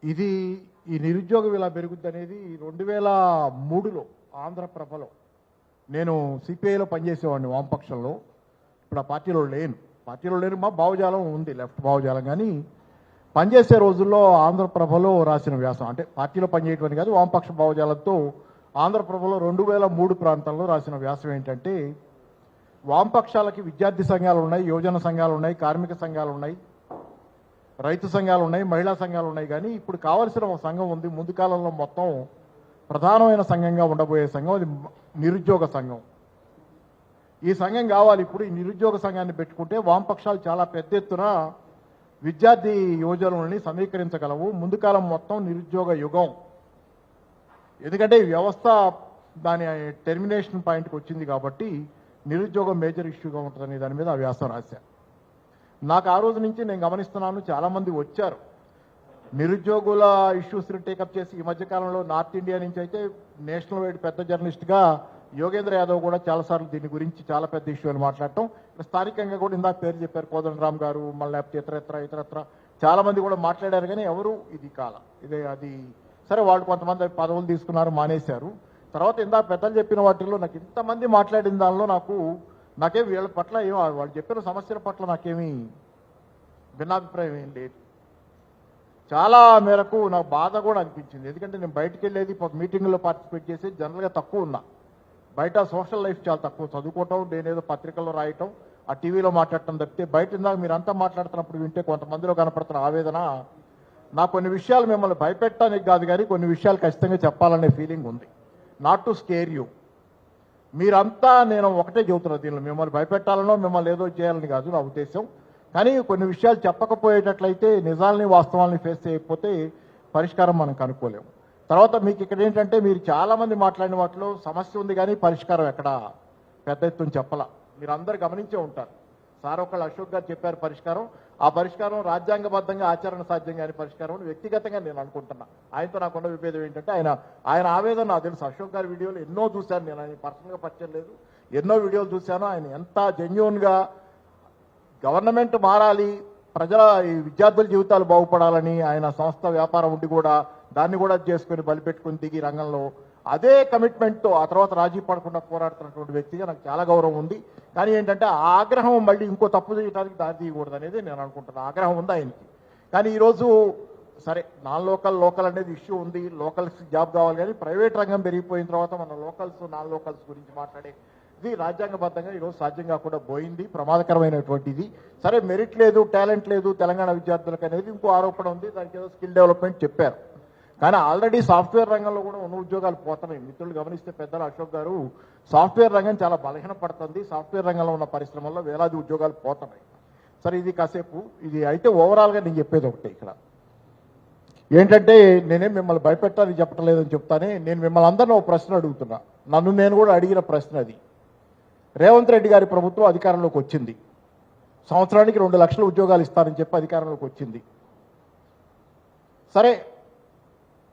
ఇది ఈ నిరుద్యోగం ఇలా పెరుగుద్ది అనేది 2003లో ఆంధ్రప్రభలో నేను సిపిఐలో పనిచేసేవాడిని వామపక్షంలో. ఇప్పుడు ఆ పార్టీలో లేను. మా భావజాలం ఉంది, లెఫ్ట్ భావజాలం. కానీ పనిచేసే రోజుల్లో ఆంధ్రప్రభలో రాసిన వ్యాసం, అంటే పార్టీలో పనిచేయటమని కాదు, వామపక్ష భావజాలంతో ఆంధ్రప్రభలో 2003 ప్రాంతంలో రాసిన వ్యాసం ఏంటంటే, వామపక్షాలకి విద్యార్థి సంఘాలు ఉన్నాయి, యువజన సంఘాలు ఉన్నాయి, కార్మిక సంఘాలు ఉన్నాయి, రైతు సంఘాలు ఉన్నాయి, మహిళా సంఘాలు ఉన్నాయి. కానీ ఇప్పుడు కావలసిన ఒక సంఘం ఉంది, ముందు కాలంలో మొత్తం ప్రధానమైన సంఘంగా ఉండబోయే సంఘం, అది నిరుద్యోగ సంఘం. ఈ సంఘం కావాలి. ఇప్పుడు ఈ నిరుద్యోగ సంఘాన్ని పెట్టుకుంటే వామపక్షాలు చాలా పెద్ద ఎత్తున విద్యార్థి యువజనులని సమీకరించగలవు. ముందు కాలం మొత్తం నిరుద్యోగ యుగం, ఎందుకంటే ఈ వ్యవస్థ దాని టెర్మినేషన్ పాయింట్కి వచ్చింది కాబట్టి నిరుద్యోగం మేజర్ ఇష్యూగా ఉంటుందనే దాని మీద ఆ వ్యాసం రాశాను. నాకు ఆ రోజు నుంచి నేను గమనిస్తున్నాను, చాలామంది వచ్చారు నిరుద్యోగుల ఇష్యూస్ని టేకప్ చేసి. ఈ మధ్యకాలంలో నార్త్ ఇండియా నుంచి అయితే నేషనల్ వైడ్ పెద్ద జర్నలిస్ట్గా యోగేంద్ర యాదవ్ కూడా చాలాసార్లు దీని గురించి చాలా పెద్ద ఇష్యూ అని మాట్లాడటం. స్థానికంగా కూడా ఇందాక పేరు చెప్పారు, కోదండరామ్ గారు, మళ్ళీ లేకపోతే ఇతరత్ర చాలామంది కూడా మాట్లాడారు. కానీ ఎవరు ఇది ఇదే అది సరే, వాళ్ళు కొంతమంది పదవులు తీసుకున్నారు, మానేశారు. తర్వాత ఇందాక పెద్దలు చెప్పిన వాటిల్లో నాకు ఇంతమంది మాట్లాడిన దానిలో నాకేం వీళ్ళ పట్ల వాళ్ళు చెప్పిన సమస్యల పట్ల నాకేమీ భిన్నాభిప్రాయం ఏం లేదు. చాలా మేరకు నాకు బాధ కూడా అనిపించింది. ఎందుకంటే నేను బయటకు వెళ్ళేది మీటింగ్లో పార్టిసిపేట్ చేసి జనరల్గా తక్కువ ఉన్నా. బయట సోషల్ లైఫ్ చాలా తక్కువ, చదువుకోవటం, నేనేదో పత్రికల్లో రాయటం, ఆ టీవీలో మాట్లాడటం తప్పితే బయట ఇందాక మీరంతా మాట్లాడుతున్నప్పుడు వింటే కొంతమందిలో కనపడుతున్న ఆవేదన, నాకు కొన్ని విషయాలు మిమ్మల్ని భయపెట్టడానికి కాదు కానీ కొన్ని విషయాలు ఖచ్చితంగా చెప్పాలనే ఫీలింగ్ ఉంది. Not to scare you. మీరంతా నేను ఒకటే చెబుతున్నా, దీనిలో మిమ్మల్ని భయపెట్టాలనో మిమ్మల్ని ఏదో చేయాలని కాదు నా ఉద్దేశం. కానీ కొన్ని విషయాలు చెప్పకపోయేటట్లయితే, నిజాలని వాస్తవాలని ఫేస్ చేయకపోతే పరిష్కారం మనం కనుక్కోలేము. తర్వాత మీకు ఇక్కడ ఏంటంటే, మీరు చాలామంది మాట్లాడిన వాటిలో సమస్య ఉంది కానీ పరిష్కారం ఎక్కడ పెద్ద ఎత్తున చెప్పాల. మీరు అందరు గమనించే ఉంటారు. సార్ ఒకళ్ళు అశోక్ గారు చెప్పారు పరిష్కారం, ఆ పరిష్కారం రాజ్యాంగబద్ధంగా ఆచరణ సాధ్యం కాని పరిష్కారం అని వ్యక్తిగతంగా నేను అనుకుంటున్నా. ఆయనతో నాకున్న విభేదం ఏంటంటే, ఆయన ఆవేదన నాకు తెలుసు. అశోక్ గారి వీడియోలు ఎన్నో చూశాను నేను, ఆయన పర్సనల్గా పరిచయం లేదు, ఎన్నో వీడియోలు చూశాను. ఆయన ఎంత జెన్యూన్గా గవర్నమెంట్ మారాలి, ప్రజల ఈ విద్యార్థుల జీవితాలు బాగుపడాలని ఆయన సంస్థ వ్యాపారం ఉండి కూడా దాన్ని కూడా చేసుకుని బలిపెట్టుకుని దిగి రంగంలో అదే కమిట్మెంట్తో ఆ తర్వాత రాజీ పడకుండా పోరాడుతున్నటువంటి వ్యక్తిగా నాకు చాలా గౌరవం ఉంది. కానీ ఏంటంటే ఆ ఆగ్రహం మళ్ళీ ఇంకో తప్పు చేయడానికి దారి తీయకూడదు అనేది నేను అనుకుంటున్నాను. ఆగ్రహం ఉంది ఆయనకి. కానీ ఈరోజు సరే, నాన్ లోకల్ అనేది ఇష్యూ ఉంది, లోకల్స్ జాబ్ కావాలి. కానీ ప్రైవేట్ రంగం పెరిగిపోయిన తర్వాత మన లోకల్స్ నాన్ లోకల్స్ గురించి మాట్లాడే ఇది రాజ్యాంగబద్ధంగా ఈరోజు సాధ్యంగా కూడా పోయింది, ప్రమాదకరమైనటువంటిది. సరే, మెరిట్ లేదు, టాలెంట్ లేదు తెలంగాణ విద్యార్థులకు అనేది ఇంకో ఆరోపణ ఉంది. దానికి ఏదో స్కిల్ డెవలప్మెంట్ చెప్పారు. కానీ ఆల్రెడీ సాఫ్ట్వేర్ రంగంలో కూడా ఉన్న ఉద్యోగాలు పోతున్నాయి. మిత్రులు గమనిస్తే పెద్దలు అశోక్ గారు, సాఫ్ట్వేర్ రంగం చాలా బలహీనపడుతుంది, సాఫ్ట్వేర్ రంగంలో ఉన్న పరిశ్రమల్లో వేలాది ఉద్యోగాలు పోతున్నాయి. సరే, ఇది కాసేపు ఇది అయితే ఓవరాల్గా నేను చెప్పేది ఒకటే. ఇక్కడ ఏంటంటే, నేనేం మిమ్మల్ని భయపెట్టాలని చెప్పటం లేదని చెప్తానే. నేను మిమ్మల్ని అందరినీ ఒక ప్రశ్న అడుగుతున్నా, నన్ను నేను కూడా అడిగిన ప్రశ్న అది. రేవంత్ రెడ్డి గారి ప్రభుత్వం అధికారంలోకి వచ్చింది, సంవత్సరానికి 2 లక్షల ఉద్యోగాలు ఇస్తారని చెప్పి అధికారంలోకి వచ్చింది. సరే,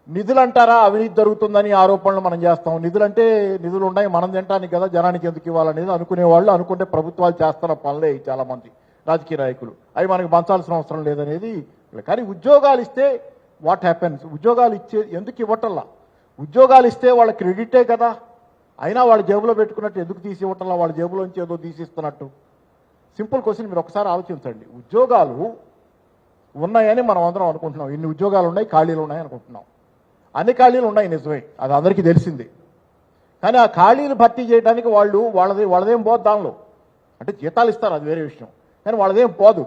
నిధులు అంటారా, అవినీతి జరుగుతుందని ఆరోపణలు మనం చేస్తాం. నిధులు ఉన్నాయి, మనం తినడానికి కదా, జనానికి ఎందుకు ఇవ్వాలనేది అనుకునేవాళ్ళు. అనుకుంటే ప్రభుత్వాలు చేస్తున్న పనులే చాలా మంది రాజకీయ నాయకులు, అవి మనకి పంచాల్సిన అవసరం లేదనేది. కానీ ఉద్యోగాలు ఇస్తే వాట్ హ్యాపెన్స్? ఉద్యోగాలు ఎందుకు ఇవ్వటల్లా? ఉద్యోగాలు ఇస్తే వాళ్ళ క్రెడిటే కదా, అయినా వాళ్ళ జేబులో పెట్టుకున్నట్టు ఎందుకు తీసి ఇవ్వటల్లా? వాళ్ళ జేబులోంచి ఏదో తీసిస్తున్నట్టు. సింపుల్ క్వశ్చన్, మీరు ఒకసారి ఆలోచించండి. ఉద్యోగాలు ఉన్నాయని మనం అందరం అనుకుంటున్నాం, ఇన్ని ఉద్యోగాలు ఉన్నాయి, ఖాళీలు ఉన్నాయి అనుకుంటున్నాం. అన్ని ఖాళీలు ఉన్నాయి, నిజమే, అది అందరికీ తెలిసింది. కానీ ఆ ఖాళీలు భర్తీ చేయడానికి వాళ్ళదేం పోదు దానిలో. అంటే జీతాలు ఇస్తారు, అది వేరే విషయం. కానీ వాళ్ళదేం పోదు.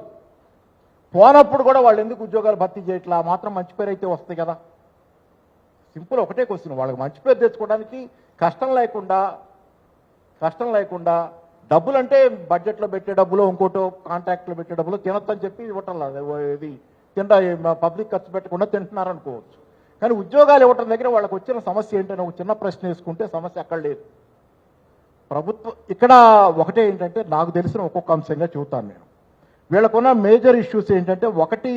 పోనప్పుడు కూడా వాళ్ళు ఎందుకు ఉద్యోగాలు భర్తీ చేయట్లా? మాత్రం మంచి పేరు అయితే వస్తాయి కదా. సింపుల్ ఒకటే క్వశ్చన్. వాళ్ళకి మంచి పేరు తెచ్చుకోవడానికి కష్టం లేకుండా డబ్బులు, అంటే బడ్జెట్లో పెట్టే డబ్బులు, ఇంకోటో కాంట్రాక్ట్లో పెట్టే డబ్బులు తినొద్దని చెప్పి ఇవ్వటం లేదు. ఇది పబ్లిక్ ఖర్చు పెట్టకుండా తింటున్నారు అనుకోవచ్చు. కానీ ఉద్యోగాలు ఇవ్వటం దగ్గర వాళ్ళకి వచ్చిన సమస్య ఏంటని ఒక చిన్న ప్రశ్న వేసుకుంటే సమస్య అక్కడ లేదు. ప్రభుత్వం ఇక్కడ ఒకటే ఏంటంటే, నాకు తెలిసిన ఒక్కొక్క అంశంగా చూస్తాను నేను. వీళ్ళకున్న మేజర్ ఇష్యూస్ ఏంటంటే, ఒకటి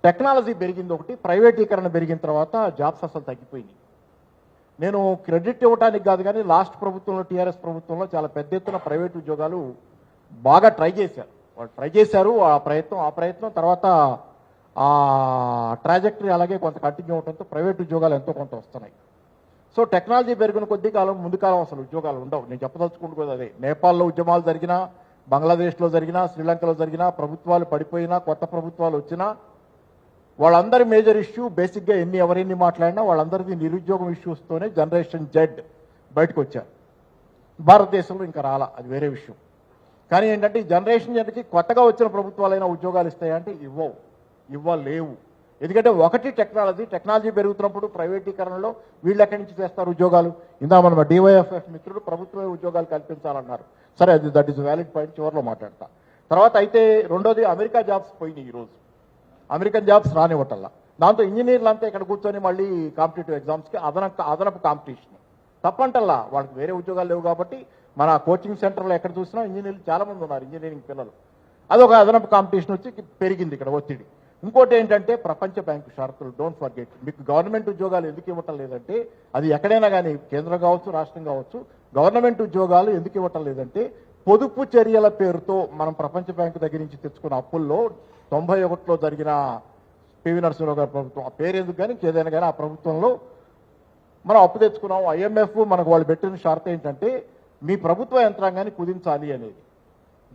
టెక్నాలజీ పెరిగింది, ఒకటి ప్రైవేటీకరణ పెరిగిన తర్వాత జాబ్స్ అసలు తగ్గిపోయింది. నేను క్రెడిట్ ఇవ్వడానికి కాదు కానీ లాస్ట్ ప్రభుత్వంలో, టీఆర్ఎస్ ప్రభుత్వంలో చాలా పెద్ద ఎత్తున ప్రైవేట్ ఉద్యోగాలు బాగా ట్రై చేశారు. వాళ్ళు ట్రై చేశారు, ఆ ప్రయత్నం తర్వాత ట్రాజెక్టరీ అలాగే కొంత కంటిన్యూ అవడంతో ప్రైవేట్ ఉద్యోగాలు ఎంతో కొంత వస్తున్నాయి. సో టెక్నాలజీ పెరిగిన కొద్ది కాలం ముందు కాలం అసలు ఉద్యోగాలు ఉండవు. నేను చెప్పదలుచుకుంటున్నది అదే. నేపాల్లో ఉద్యమాలు జరిగినా, బంగ్లాదేశ్లో జరిగినా, శ్రీలంకలో జరిగినా, ప్రభుత్వాలు పడిపోయినా, కొత్త ప్రభుత్వాలు వచ్చినా వాళ్ళందరి మేజర్ ఇష్యూ బేసిక్గా ఎవరెన్ని మాట్లాడినా వాళ్ళందరిది నిరుద్యోగం ఇష్యూస్తోనే జనరేషన్ జెడ్ బయటకు వచ్చారు. భారతదేశంలో ఇంకా రాలా, అది వేరే విషయం. కానీ ఏంటంటే ఈ జనరేషన్ జెడ్కి కొత్తగా వచ్చిన ప్రభుత్వాలైనా ఉద్యోగాలు ఇస్తాయంటే ఇవ్వలేవు. ఎందుకంటే ఒకటి టెక్నాలజీ పెరుగుతున్నప్పుడు ప్రైవేటీకరణలో వీళ్ళు ఎక్కడి నుంచి చేస్తారు ఉద్యోగాలు? ఇందా మన డివైఎఫ్ఎఫ్ మిత్రులు ప్రభుత్వమే ఉద్యోగాలు కల్పించాలన్నారు. సరే, దట్ ఈస్ వ్యాలిడ్ పాయింట్, చివరిలో మాట్లాడతా. తర్వాత అయితే రెండోది అమెరికా జాబ్స్ పోయినాయి. ఈరోజు అమెరికన్ జాబ్స్ రానివ్వటల్లా. దాంతో ఇంజనీర్లు అంతా ఇక్కడ కూర్చొని మళ్ళీ కాంపిటేటివ్ ఎగ్జామ్స్కి అదనపు కాంపిటీషన్. తప్పంటల్లా, వాళ్ళకి వేరే ఉద్యోగాలు లేవు కాబట్టి మన కోచింగ్ సెంటర్లో ఎక్కడ చూసినా ఇంజనీర్లు చాలామంది ఉన్నారు, ఇంజనీరింగ్ పిల్లలు. అదొక అదనపు కాంపిటీషన్ వచ్చి పెరిగింది ఇక్కడ ఒత్తిడి. ఇంకోటి ఏంటంటే ప్రపంచ బ్యాంకు షరతులు. డోంట్ ఫర్గెట్, మీకు గవర్నమెంట్ ఉద్యోగాలు ఎందుకు ఇవ్వటం లేదంటే, అది ఎక్కడైనా కానీ కేంద్రం కావచ్చు, రాష్ట్రం కావచ్చు, గవర్నమెంట్ ఉద్యోగాలు ఎందుకు ఇవ్వటం లేదంటే పొదుపు చర్యల పేరుతో మనం ప్రపంచ బ్యాంకు దగ్గర నుంచి తెచ్చుకున్న అప్పుల్లో 91లో జరిగిన పివి నరసింహరావు గారి ప్రభుత్వం, ఆ పేరు ఎందుకు కానీ ఏదైనా కానీ ఆ ప్రభుత్వంలో మనం అప్పు తెచ్చుకున్నాం. IMF మనకు వాళ్ళు పెట్టిన షరతు ఏంటంటే మీ ప్రభుత్వ యంత్రాంగాన్ని కుదించాలి అనేది.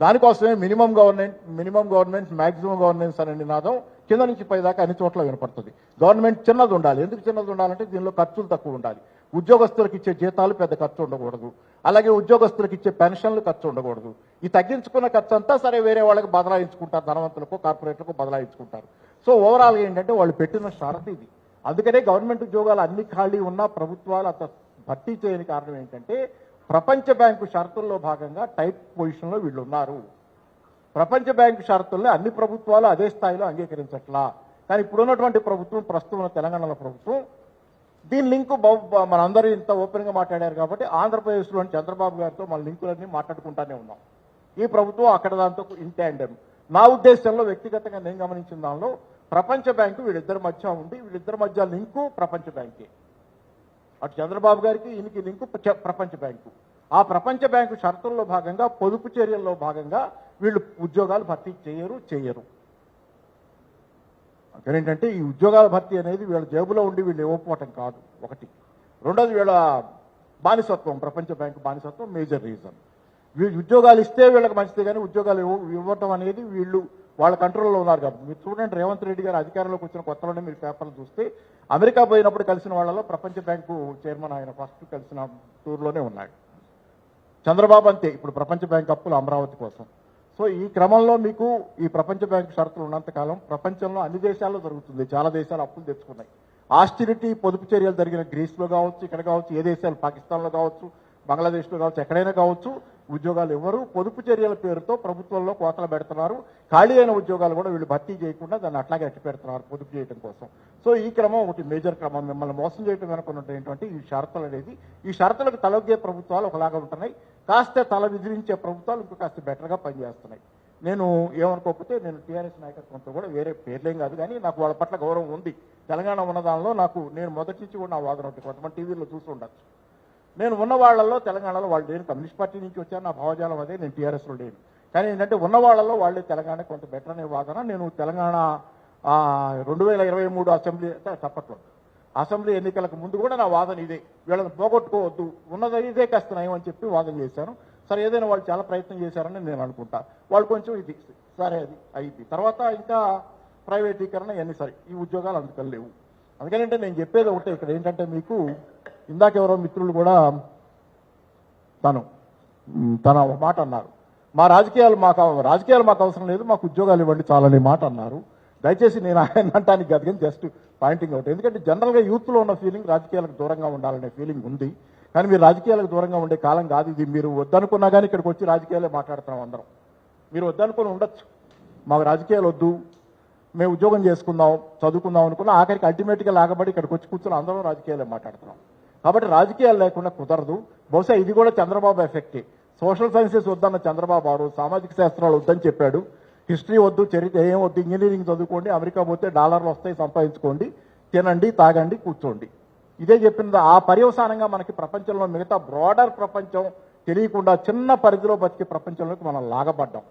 దానికోసమే మినిమం గవర్నమెంట్ మ్యాక్సిమం గవర్నెన్స్ అనే నినాదం కింద నుంచి పై దాకా అన్ని చోట్ల వినపడుతుంది. గవర్నమెంట్ చిన్నది ఉండాలి. ఎందుకు చిన్నది ఉండాలంటే దీనిలో ఖర్చులు తక్కువ ఉండాలి. ఉద్యోగస్తులకు ఇచ్చే జీతాలు పెద్ద ఖర్చు ఉండకూడదు, అలాగే ఉద్యోగస్తులకు ఇచ్చే పెన్షన్లు ఖర్చు ఉండకూడదు. ఈ తగ్గించుకున్న ఖర్చు అంతా సరే వేరే వాళ్ళకి బదలాయించుకుంటారు, ధనవంతులకు కార్పొరేట్లకు బదలాయించుకుంటారు. సో ఓవరాల్గా ఏంటంటే వాళ్ళు పెట్టిన షరతు ఇది. అందుకనే గవర్నమెంట్ ఉద్యోగాలు అన్ని ఖాళీ ఉన్నా ప్రభుత్వాలు అంత భర్తీ చేయని కారణం ఏంటంటే ప్రపంచ బ్యాంకు షరతుల్లో భాగంగా టైప్ పొజిషన్లో వీళ్ళు ఉన్నారు. ప్రపంచ బ్యాంకు షరతుల్లో అన్ని ప్రభుత్వాలు అదే స్థాయిలో అంగీకరించట్లా. కానీ ఇప్పుడున్నటువంటి ప్రభుత్వం, ప్రస్తుతం ఉన్న తెలంగాణలో ప్రభుత్వం, దీని లింకు మనందరూ ఇంత ఓపెన్గా మాట్లాడారు కాబట్టి ఆంధ్రప్రదేశ్లోని చంద్రబాబు గారితో మన లింకులన్నీ మాట్లాడుకుంటానే ఉన్నాం. ఈ ప్రభుత్వం అక్కడ దాంతో ఇంటాండెమ్. నా ఉద్దేశంలో వ్యక్తిగతంగా నేను గమనించిన దానిలో ప్రపంచ బ్యాంకు వీళ్ళిద్దరి మధ్య ఉండి, వీళ్ళిద్దరి మధ్య లింకు ప్రపంచ బ్యాంకే. అటు చంద్రబాబు గారికి ఈయనకి లింకు ప్రపంచ బ్యాంకు. ఆ ప్రపంచ బ్యాంకు షరతుల్లో భాగంగా, పొదుపు చర్యల్లో భాగంగా వీళ్ళు ఉద్యోగాలు భర్తీ చేయరు. అక్కడేంటంటే ఈ ఉద్యోగాల భర్తీ అనేది వీళ్ళ జేబులో ఉండి వీళ్ళు ఇవ్వకపోవటం కాదు ఒకటి. రెండోది వీళ్ళ బానిసత్వం, ప్రపంచ బ్యాంకు బానిసత్వం మేజర్ రీజన్. వీళ్ళు ఉద్యోగాలు ఇస్తే వీళ్ళకి మంచిదే, కానీ ఉద్యోగాలు ఇవ్వటం అనేది వీళ్ళు వాళ్ళ కంట్రోల్లో ఉన్నారు కాబట్టి. మీరు చూడండి, రేవంత్ రెడ్డి గారు అధికారంలోకి వచ్చిన కొత్తలోనే మీరు పేపర్లు చూస్తే అమెరికా పోయినప్పుడు కలిసిన వాళ్ళలో ప్రపంచ బ్యాంకు చైర్మన్ ఆయన ఫస్ట్ కలిసిన టూర్లోనే ఉన్నాడు. చంద్రబాబు అంతే, ఇప్పుడు ప్రపంచ బ్యాంకు అప్పులు అమరావతి కోసం. సో ఈ క్రమంలో మీకు ఈ ప్రపంచ బ్యాంకు షరతులు ఉన్నంతకాలం ప్రపంచంలో అన్ని దేశాల్లో జరుగుతుంది. చాలా దేశాలు అప్పులు తెచ్చుకున్నాయి. ఆస్టిరిటీ పొదుపు చర్యలు జరిగిన గ్రీస్లో కావచ్చు, ఇక్కడ కావచ్చు, ఏ దేశాలు పాకిస్తాన్లో కావచ్చు, బంగ్లాదేశ్లో కావచ్చు, ఎక్కడైనా కావచ్చు, ఉద్యోగాలు ఇవ్వరు. పొదుపు చర్యల పేరుతో ప్రభుత్వంలో కోతలు పెడుతున్నారు. ఖాళీ అయిన ఉద్యోగాలు కూడా వీళ్ళు భర్తీ చేయకుండా దాన్ని అట్లాగే అట్టి పెడుతున్నారు పొదుపు చేయడం కోసం. సో ఈ క్రమం ఒకటి మేజర్ క్రమం. మిమ్మల్ని మోసం చేయడం వెనుకున్నటువంటి ఈ షరతులు అనేది, ఈ షరతులకు తలొగ్గే ప్రభుత్వాలు ఒకలాగా ఉంటున్నాయి, కాస్త తల విధిరించే ప్రభుత్వాలు ఇంకో కాస్త బెటర్గా పనిచేస్తున్నాయి. నేను ఏమనుకోకపోతే నేను టీఆర్ఎస్ నాయకత్వంతో కూడా వేరే పేర్లేం కాదు, కానీ నాకు వాళ్ళ పట్ల గౌరవం ఉంది. తెలంగాణ ఉన్న దానిలో నేను మొదటి నుంచి కూడా నా వాదన ఉంటుంది. కొంతమంది టీవీలో చూసి ఉండొచ్చు. నేను ఉన్న వాళ్ళల్లో తెలంగాణలో వాళ్ళు లేను. కమ్యూనిస్ట్ పార్టీ నుంచి వచ్చాను, నా భావజాలం అదే. నేను టీఆర్ఎస్లో లేను. కానీ ఏంటంటే ఉన్న వాళ్ళలో వాళ్ళే తెలంగాణ కొంత బెటర్ అనే వాదన. నేను తెలంగాణ 2023 అసెంబ్లీ తప్పట్లో అసెంబ్లీ ఎన్నికలకు ముందు కూడా నా వాదన ఇదే. వీళ్ళని పోగొట్టుకోవద్దు, ఉన్నది ఇదే కాస్త నయం అని చెప్పి వాదన చేశాను. సరే, ఏదైనా వాళ్ళు చాలా ప్రయత్నం చేశారని నేను అనుకుంటా. వాళ్ళు కొంచెం ఇది సరే అది అయింది. తర్వాత ఇంకా ప్రైవేటీకరణ ఇవన్నీ సరే, ఈ ఉద్యోగాలు అందుకని లేవు. అందుకనంటే నేను చెప్పేది ఒకటే, ఇక్కడ ఏంటంటే మీకు ఇందాక ఎవరో మిత్రులు కూడా తన ఒక మాట అన్నారు, రాజకీయాలు మాకు అవసరం లేదు, మాకు ఉద్యోగాలు ఇవ్వండి చాలని మాట అన్నారు. దయచేసి నేను ఆయన అంటానికి కాదు, కానీ జస్ట్ పాయింటింగ్ అవుట్. ఎందుకంటే జనరల్గా యూత్లో ఉన్న ఫీలింగ్ రాజకీయాలకు దూరంగా ఉండాలనే ఫీలింగ్ ఉంది. కానీ మీరు రాజకీయాలకు దూరంగా ఉండే కాలం కాదు ఇది. మీరు వద్దనుకున్నా కానీ ఇక్కడికి వచ్చి రాజకీయాలే మాట్లాడుతున్నాం అందరం. మీరు వద్దనుకుని ఉండొచ్చు, మాకు రాజకీయాలు వద్దు, మేము ఉద్యోగం చేసుకుందాం, చదువుకుందాం అనుకున్నా, ఆఖరికి అల్టిమేట్గా లాగబడి ఇక్కడికి వచ్చి కూర్చొని అందరం రాజకీయాలే మాట్లాడుతున్నాం. కాబట్టి రాజకీయాలు లేకుండా కుదరదు. బహుశా ఇది కూడా చంద్రబాబు ఎఫెక్టే. సోషల్ సైన్సెస్ వద్దన్న చంద్రబాబు గారు సామాజిక శాస్త్రాలు వద్దని చెప్పాడు. హిస్టరీ వద్దు, చరిత్ర ఏం వద్దు, ఇంజనీరింగ్ చదువుకోండి, అమెరికా పోతే డాలర్లు వస్తాయి, సంపాదించుకోండి, తినండి, తాగండి, కూర్చోండి, ఇదే చెప్పింది. ఆ పర్యవసానంగా మనకి ప్రపంచంలో మిగతా బ్రాడర్ ప్రపంచం తెలియకుండా చిన్న పరిధిలో బతికే ప్రపంచంలోకి మనం లాగబడ్డాం.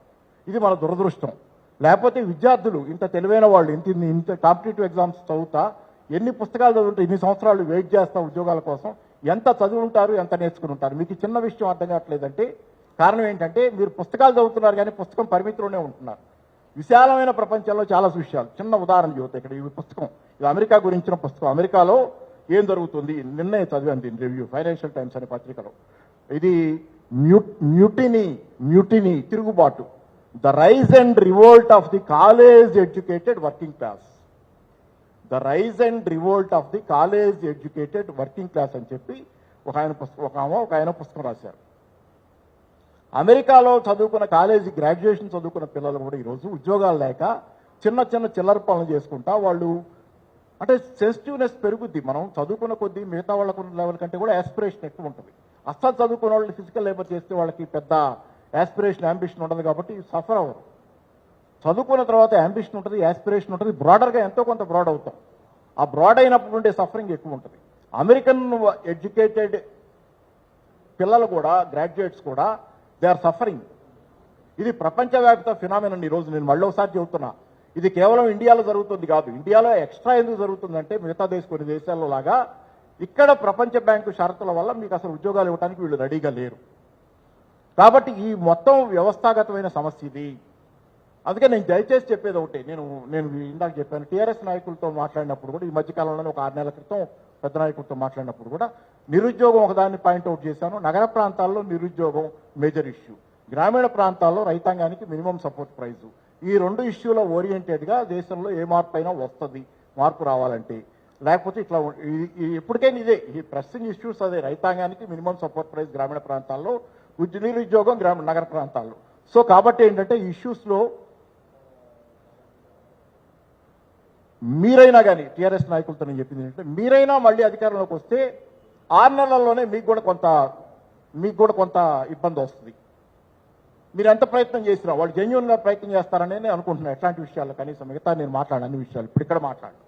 ఇది మన దురదృష్టం. లేకపోతే విద్యార్థులు ఇంత తెలివైన వాళ్ళు ఇంత కాంపిటేటివ్ ఎగ్జామ్స్ చదువుతా ఎన్ని పుస్తకాలు చదువుంటే ఇన్ని సంవత్సరాలు వెయిట్ చేస్తా ఉద్యోగాల కోసం, ఎంత చదువుంటారు, ఎంత నేర్చుకుని ఉంటారు? మీకు చిన్న విషయం అర్థం కావట్లేదంటే కారణం ఏంటంటే మీరు పుస్తకాలు చదువుతున్నారు కానీ పుస్తకం పరిమితిలోనే ఉంటున్నారు. విశాలమైన ప్రపంచంలో చాలా విషయాలు, చిన్న ఉదాహరణ చెబుతాయి. ఇక్కడ ఈ పుస్తకం, ఇది అమెరికా గురించిన పుస్తకం. అమెరికాలో ఏం జరుగుతుంది నిన్నే చదివాను దీని రివ్యూ ఫైనాన్షియల్ టైమ్స్ అనే పత్రికలో. ఇది మ్యూటినీ తిరుగుబాటు, the rise and revolt of the college educated working class. The rise and revolt of the college educated working class అని చెప్పి ఒక ఆయన పుస్తకం రాశారు. అమెరికాలో చదువుకున్న కాలేజీ గ్రాడ్యుయేషన్ చదువుకున్న పిల్లలు కూడా ఈరోజు ఉద్యోగాలు లేక చిన్న చిల్లర పనులు చేసుకుంటా వాళ్ళు, అంటే సెన్సిటివ్నెస్ పెరుగుద్ది. మనం చదువుకున్న కొద్దీ మిగతా వాళ్ళకు లెవెల్ కంటే కూడా యాస్పిరేషన్ ఎక్కువ ఉంటుంది. అస్సలు చదువుకున్న వాళ్ళు ఫిజికల్ లేబర్ చేస్తే వాళ్ళకి పెద్ద యాస్పిరేషన్ యాంబిషన్ ఉండదు కాబట్టి సఫర్ అవ్వరు. చదువుకున్న తర్వాత యాంబిషన్ ఉంటుంది, యాస్పిరేషన్ ఉంటుంది, బ్రాడర్గా ఎంతో కొంత బ్రాడ్ అవుతాం. ఆ బ్రాడ్ అయినప్పుడు ఉండే సఫరింగ్ ఎక్కువ ఉంటుంది. అమెరికన్ ఎడ్యుకేటెడ్ పిల్లలు కూడా, గ్రాడ్యుయేట్స్ కూడా దే ఆర్ సఫరింగ్. ఇది ప్రపంచవ్యాప్త ఫినామినన్. ఈరోజు నేను మళ్ళీ ఒకసారి చెబుతున్నా, ఇది కేవలం ఇండియాలో జరుగుతుంది కాదు. ఇండియాలో ఎక్స్ట్రా ఎందుకు జరుగుతుందంటే మిగతా కొన్ని దేశాల్లో లాగా ఇక్కడ ప్రపంచ బ్యాంకు షరతుల వల్ల మీకు అసలు ఉద్యోగాలు ఇవ్వడానికి వీళ్ళు రెడీగా లేరు. కాబట్టి ఈ మొత్తం వ్యవస్థాగతమైన సమస్య ఇది. అందుకే నేను దయచేసి చెప్పేది ఒకటే, నేను ఇందాక చెప్పాను, టీఆర్ఎస్ నాయకులతో మాట్లాడినప్పుడు కూడా, ఈ మధ్యకాలంలోనే ఒక 6 నెలల క్రితం పెద్ద నాయకులతో మాట్లాడినప్పుడు కూడా నిరుద్యోగం ఒకదాన్ని పాయింట్అవుట్ చేశాను. నగర ప్రాంతాల్లో నిరుద్యోగం మేజర్ ఇష్యూ, గ్రామీణ ప్రాంతాల్లో రైతాంగానికి మినిమం సపోర్ట్ ప్రైజు, ఈ 2 ఇష్యూలో ఓరియంటెడ్గా దేశంలో ఏ మార్పు అయినా వస్తుంది. మార్పు రావాలంటే లేకపోతే ఇట్లా ఎప్పటికైనా ఇదే ఈ ప్రెస్సింగ్ ఇష్యూస్, అదే రైతాంగానికి మినిమం సపోర్ట్ ప్రైస్ గ్రామీణ ప్రాంతాల్లో, నిరుద్యోగం నగర ప్రాంతాల్లో. సో కాబట్టి ఏంటంటే ఈ ఇష్యూస్లో మీరైనా కానీ టీఆర్ఎస్ నాయకులతో నేను చెప్పింది ఏంటంటే, మీరైనా మళ్ళీ అధికారంలోకి వస్తే 6 నెలల్లోనే మీకు కూడా కొంత ఇబ్బంది వస్తుంది. మీరు ఎంత ప్రయత్నం చేసినా వాళ్ళు జెన్యూన్గా ప్రయత్నం చేస్తారని నేను అనుకుంటున్నాను. ఎట్లాంటి విషయాలు కనీసం మిగతా నేను మాట్లాడాను అన్ని విషయాలు ఇప్పుడు ఇక్కడ మాట్లాడు,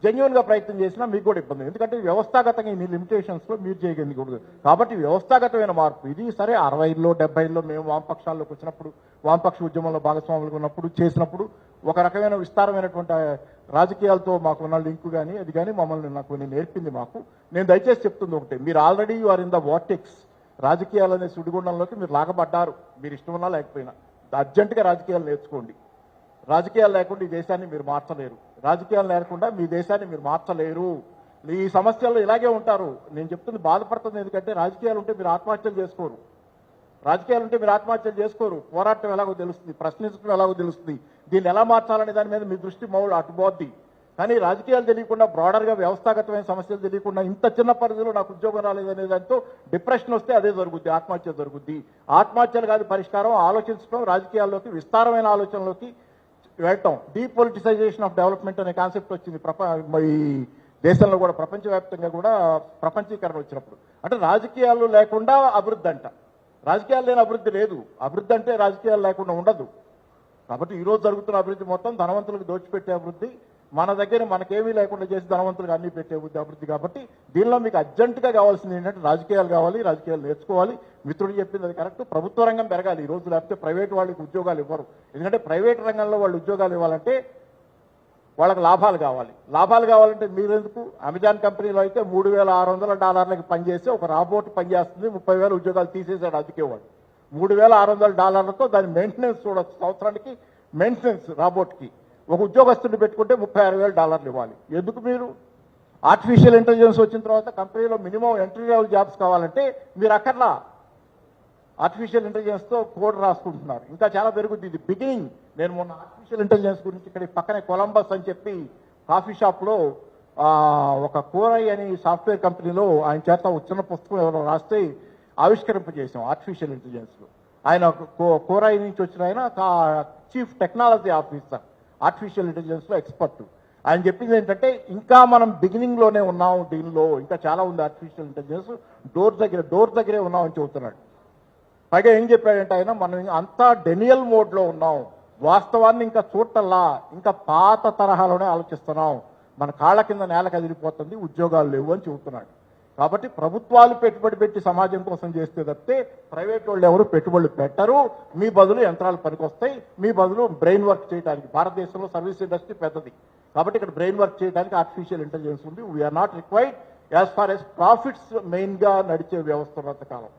జెన్యూన్గా ప్రయత్నం చేసినా మీకు కూడా ఇబ్బంది. ఎందుకంటే వ్యవస్థాగతంగా ఇన్ని లిమిటేషన్స్లో మీరు చేయగలిగకూడదు. కాబట్టి వ్యవస్థాగతమైన మార్పు ఇది. సరే 60లో 70లో మేము వామపక్షాల్లోకి వచ్చినప్పుడు, వామపక్ష ఉద్యమంలో భాగస్వాములుగా ఉన్నప్పుడు చేసినప్పుడు ఒక రకమైన విస్తారమైనటువంటి రాజకీయాలతో మాకున్న లింకు కానీ అది కానీ మమ్మల్ని నాకు నేర్పింది. నేను దయచేసి చెప్తుంది ఒకటే, మీరు already you are in the vortex. రాజకీయాలు అనే సుడిగుండంలోకి మీరు లాగబడ్డారు. మీరు ఇష్టం ఉన్నా లేకపోయినా అర్జెంటుగా రాజకీయాలు నేర్చుకోండి. రాజకీయాలు లేకుండా ఈ దేశాన్ని మీరు మార్చలేరు. రాజకీయాలు లేకుండా మీ దేశాన్ని మీరు మార్చలేరు. ఈ సమస్యల్లో ఇలాగే ఉంటారు. నేను చెప్తుంది బాధపడుతుంది ఎందుకంటే రాజకీయాలు ఉంటే మీరు ఆత్మహత్యలు చేసుకోరు. పోరాటం ఎలాగో తెలుస్తుంది, ప్రశ్నించడం ఎలాగో తెలుస్తుంది, దీన్ని ఎలా మార్చాలనే దాని మీద మీ దృష్టి అటుపోద్ది. కానీ రాజకీయాలు తెలియకుండా, బ్రాడర్గా వ్యవస్థాగతమైన సమస్యలు తెలియకుండా ఇంత చిన్న పరిధిలో నాకు ఉద్యోగం రాలేదనే దాంతో డిప్రెషన్ వస్తే అదే జరుగుద్ది, ఆత్మహత్య జరుగుద్ది. ఆత్మహత్యలు కాదు పరిష్కారం, ఆలోచించడం, రాజకీయాల్లోకి విస్తారమైన ఆలోచనలోకి వెళ్ళటం. డీపొలిటిసైజేషన్ ఆఫ్ డెవలప్మెంట్ అనే కాన్సెప్ట్ వచ్చింది ఈ దేశంలో కూడా, ప్రపంచవ్యాప్తంగా కూడా ప్రపంచీకరణ వచ్చినప్పుడు. అంటే రాజకీయాలు లేకుండా అభివృద్ధి అంట. రాజకీయాలు లేని అభివృద్ధి లేదు. అభివృద్ధి అంటే రాజకీయాలు లేకుండా ఉండదు. కాబట్టి ఈరోజు జరుగుతున్న అభివృద్ధి మొత్తం ధనవంతులకు దోచిపెట్టే అభివృద్ధి, మన దగ్గర మనకేమీ లేకుండా చేసి ధనవంతులకు అన్ని పెట్టే అభివృద్ధి. కాబట్టి దీనిలో మీకు అర్జెంటుగా కావాల్సింది ఏంటంటే రాజకీయాలు కావాలి, రాజకీయాలు నేర్చుకోవాలి. మిత్రుడు చెప్పింది అది కరెక్ట్. ప్రభుత్వ రంగం పెరగాలి ఈ రోజు, లేకపోతే ప్రైవేట్ వాళ్ళకి ఉద్యోగాలు ఇవ్వరు. ఎందుకంటే ప్రైవేట్ రంగంలో వాళ్ళు ఉద్యోగాలు ఇవ్వాలంటే వాళ్ళకి లాభాలు కావాలంటే మీరెందుకు? అమెజాన్ కంపెనీలో అయితే $3,600 పనిచేసి ఒక రాబోట్ పనిచేస్తుంది, 30,000 ఉద్యోగాలు తీసేశాడు అందుకే వాడు. $3,600తో దాని మెయింటెనెన్స్ చూడొచ్చు. సంవత్సరానికి మెయింటెనెన్స్ రాబోట్కి ఒక ఉద్యోగస్తుని పెట్టుకుంటే $36,000 ఇవ్వాలి. ఎందుకు? మీరు ఆర్టిఫిషియల్ ఇంటెలిజెన్స్ వచ్చిన తర్వాత కంపెనీలో మినిమం ఎంట్రీ లెవెల్ జాబ్స్ కావాలంటే మీరు అక్కర్లా ఆర్టిఫిషియల్ ఇంటెలిజెన్స్తో కోడ్ రాసుకుంటున్నారు. ఇంకా చాలా పెరుగుద్ది. ఇది బిగినింగ్. నేను మొన్న ఆర్టిఫిషియల్ ఇంటెలిజెన్స్ గురించి ఇక్కడ పక్కనే కొలంబస్ అని చెప్పి కాఫీ షాప్లో ఒక కోరై అని సాఫ్ట్వేర్ కంపెనీలో ఆయన చేత వచ్చిన పుస్తకం ఎవరో రాస్తే ఆవిష్కరింపజేసాం ఆర్టిఫిషియల్ ఇంటెలిజెన్స్లో. ఆయన కోరై నుంచి వచ్చిన ఆయన చీఫ్ టెక్నాలజీ ఆఫీసర్, ఆర్టిఫిషియల్ ఇంటెలిజెన్స్లో ఎక్స్పర్ట్. ఆయన చెప్పింది ఏంటంటే ఇంకా మనం బిగినింగ్లోనే ఉన్నాం, దీనిలో ఇంకా చాలా ఉంది. ఆర్టిఫిషియల్ ఇంటెలిజెన్స్ డోర్ దగ్గరే ఉన్నామని చెబుతున్నాడు. పైగా ఏం చెప్పాడంటే ఆయన, మనం అంతా డెనియల్ మోడ్లో ఉన్నాం, వాస్తవాన్ని ఇంకా చూడటల్లా, ఇంకా పాత తరహాలోనే ఆలోచిస్తున్నాం, మన కాళ్ళ కింద నేల కదిలిపోతుంది, ఉద్యోగాలు లేవు అని చెబుతున్నాడు. కాబట్టి ప్రభుత్వాలు పెట్టుబడి పెట్టి సమాజం కోసం చేస్తే తప్పితే ప్రైవేట్ వాళ్ళు ఎవరు పెట్టుబడులు పెట్టరు. మీ బదులు యంత్రాలు పనికొస్తాయి, మీ బదులు బ్రెయిన్ వర్క్ చేయడానికి. భారతదేశంలో సర్వీస్ ఇండస్ట్రీ పెద్దది కాబట్టి ఇక్కడ బ్రెయిన్ వర్క్ చేయడానికి ఆర్టిఫిషియల్ ఇంటెలిజెన్స్ ఉంది. We are not required as far as profits main గా నడిచే వ్యవస్థ ఉన్నంత కాలం.